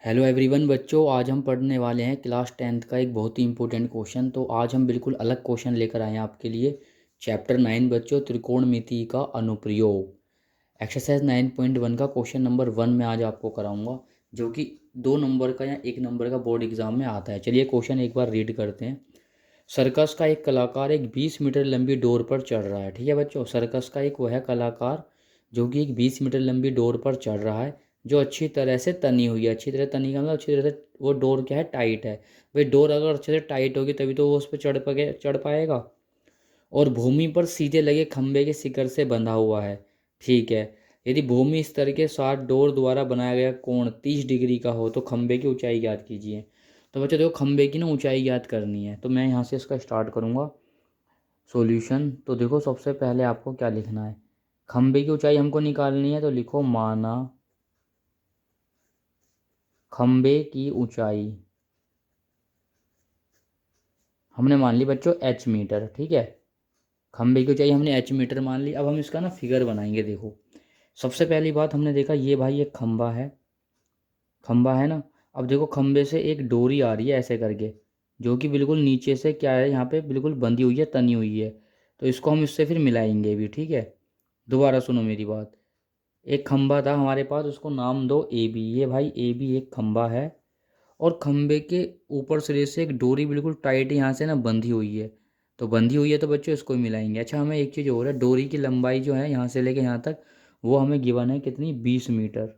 Hello everyone बच्चों, आज हम पढ़ने वाले हैं क्लास 10th का एक बहुत ही इंपॉर्टेंट क्वेश्चन। तो आज हम बिल्कुल अलग क्वेश्चन लेकर आए हैं आपके लिए। चैप्टर 9 बच्चों, त्रिकोणमिति का अनुप्रयोग। एक्सरसाइज 9.1 का क्वेश्चन नंबर 1 में आज आपको कराऊंगा, जो कि 2 नंबर का या 1 नंबर का बोर्ड एग्जाम में आता है। चलिए क्वेश्चन एक बार रीड करते हैं। सर्कस का एक कलाकार एक 20 मीटर लंबी डोर पर चढ़ रहा है। ठीक है बच्चों, सर्कस का एक वह कलाकार जो कि एक 20 मीटर लंबी डोर पर चढ़ रहा है, जो अच्छी तरह से तनी हुई है। अच्छी तरह तनी का मतलब अच्छी तरह से वो डोर क्या है, टाइट है। भाई डोर अगर अच्छे से टाइट होगी तभी तो वो उस पर चढ़ पाएगा। और भूमि पर सीधे लगे खंभे के शिखर से बंधा हुआ है। ठीक है, यदि भूमि स्तर के साथ डोर द्वारा बनाया गया कोण 30 डिग्री का हो तो खंभे की ऊंचाई ज्ञात कीजिए। तो बच्चों देखो, खंभे की ना ऊंचाई ज्ञात करनी है, तो मैं यहाँ से इसका स्टार्ट करूँगा सॉल्यूशन। तो देखो, सबसे पहले आपको क्या लिखना है, खंभे की ऊंचाई हमको निकालनी है। तो लिखो माना खंभे की ऊंचाई हमने मान ली बच्चों h मीटर। ठीक है, खंभे की ऊंचाई हमने h मीटर मान ली। अब हम इसका ना फिगर बनाएंगे। देखो, सबसे पहली बात हमने देखा, ये भाई एक खंभा है, खंभा है ना। अब देखो, खंभे से एक डोरी आ रही है ऐसे करके, जो कि बिल्कुल नीचे से क्या है, यहाँ पे बिल्कुल बंधी हुई है, तनी हुई है। तो इसको हम इससे फिर मिलाएंगे भी। ठीक है, दोबारा सुनो मेरी बात। एक खंभा था हमारे पास, उसको नाम दो ए बी। ये भाई ए बी एक खंभा है, और खंभे के ऊपर सिरे से एक डोरी बिल्कुल टाइट यहाँ से ना बंधी हुई है। तो बंधी हुई है तो बच्चों इसको ही मिलाएंगे। अच्छा, हमें एक चीज़ और है, डोरी की लंबाई जो है यहाँ से लेके यहाँ तक, वो हमें गिवन है कितनी, 20 मीटर।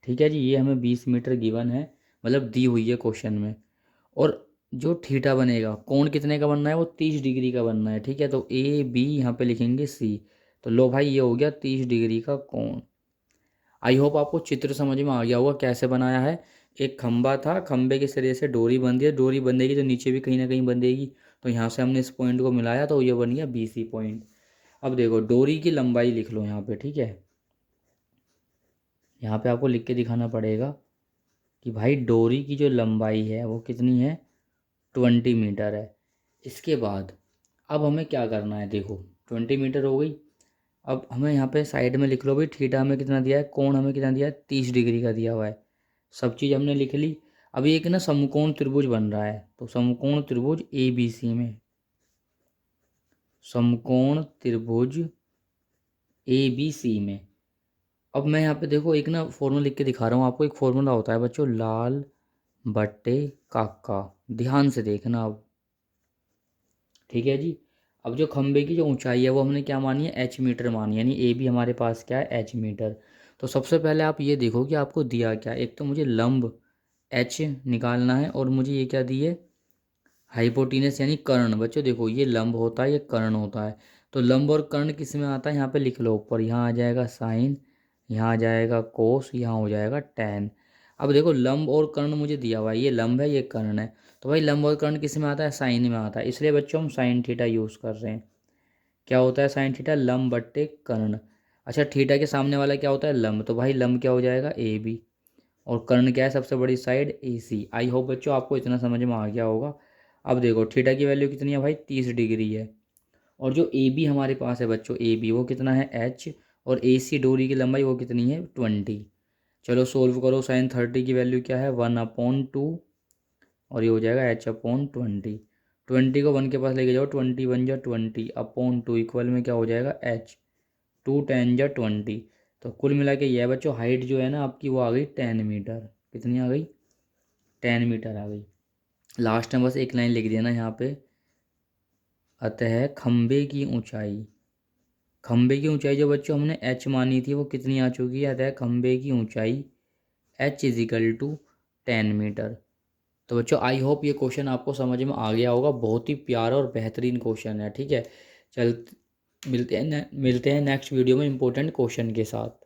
ठीक है जी, ये हमें 20 मीटर गिवन है, मतलब दी हुई है क्वेश्चन में। और जो थीटा बनेगा, कोण कितने का बनना है, वो 30 डिग्री का बनना है। ठीक है, तो ए बी यहाँ पे लिखेंगे सी। तो लो भाई, ये हो गया 30 डिग्री का कोण। आई होप आपको चित्र समझ में आ गया होगा कैसे बनाया है। एक खंबा था, खंबे के सिरे से डोरी बंधी है, डोरी बंधेगी तो नीचे भी कहीं ना कहीं बंधेगी। तो यहाँ से हमने इस पॉइंट को मिलाया तो ये बन गया BC पॉइंट। अब देखो, डोरी की लंबाई लिख लो यहाँ पे। ठीक है, यहाँ पे आपको लिख के दिखाना पड़ेगा कि भाई डोरी की जो लंबाई है वो कितनी है, 20 मीटर है। इसके बाद अब हमें क्या करना है, देखो 20 मीटर हो गई। अब हमें यहाँ पे साइड में लिख लो भाई, थीटा हमें कितना दिया है, कोण हमें कितना दिया है, 30 डिग्री का दिया हुआ है। सब चीज़ हमने लिख ली। अब एक ना समकोण त्रिभुज बन रहा है, तो समकोण त्रिभुज ABC में, समकोण त्रिभुज ABC में। अब मैं यहाँ पे देखो एक ना फॉर्मूला लिख के दिखा रहा हूँ आपको। एक फॉर्मूला होता है बच्चों, लाल बट्टे काका। ध्यान से देखना अब। ठीक है जी, अब जो खंबे की जो ऊंचाई है वो हमने क्या मानी है, h मीटर मानी है, यानी ए भी हमारे पास क्या है, h मीटर। तो सबसे पहले आप ये देखो कि आपको दिया क्या। एक तो मुझे लंब h निकालना है, और मुझे ये क्या दिए, हाइपोटेनस यानी कर्ण। बच्चों देखो, ये लंब होता है, ये कर्ण होता है। तो लंब और कर्ण किस में आता है, यहाँ पे लिख लो ऊपर। यहाँ आ जाएगा साइन, यहाँ आ जाएगा कोस, यहाँ हो जाएगा टैन। अब देखो, लंब और कर्ण मुझे दिया हुआ है, ये लंब है ये कर्ण है। तो भाई लंब और कर्ण किस में आता है, साइन में आता है। इसलिए बच्चों हम साइन थीटा यूज़ कर रहे हैं। क्या होता है साइन थीटा, लंब बट्टे कर्ण। अच्छा, थीटा के सामने वाला क्या होता है, लंब। तो भाई लंब क्या हो जाएगा, AB। और कर्ण क्या है, सबसे बड़ी साइड AC। आई होप बच्चों आपको इतना समझ में आ गया होगा। अब देखो, थीटा की वैल्यू कितनी है भाई, 30 डिग्री है। और जो AB हमारे पास है बच्चों, AB वो कितना है, H। और AC डोरी की लंबाई वो कितनी है, 20। चलो सोल्व करो, साइन 30 की वैल्यू क्या है, 1/2। और ये हो जाएगा H/20। 20 को 1 के पास लेके जाओ, 20 बन जा 20/2 इक्वल में क्या हो जाएगा, H। 2 10 जा 20। तो कुल मिला के यह बच्चों हाइट जो है ना आपकी, वो आ गई 10 मीटर। कितनी आ गई, 10 मीटर आ गई। लास्ट में बस एक लाइन लिख देना यहाँ पे, अतः खंबे की ऊंचाई, खंबे की ऊंचाई जो बच्चों हमने h मानी थी वो कितनी आ चुकी है, अतः खंबे की ऊंचाई h = 10 मीटर। तो बच्चों आई होप ये क्वेश्चन आपको समझ में आ गया होगा। बहुत ही प्यारा और बेहतरीन क्वेश्चन है। ठीक है, चल मिलते हैं नेक्स्ट वीडियो में इंपॉर्टेंट क्वेश्चन के साथ।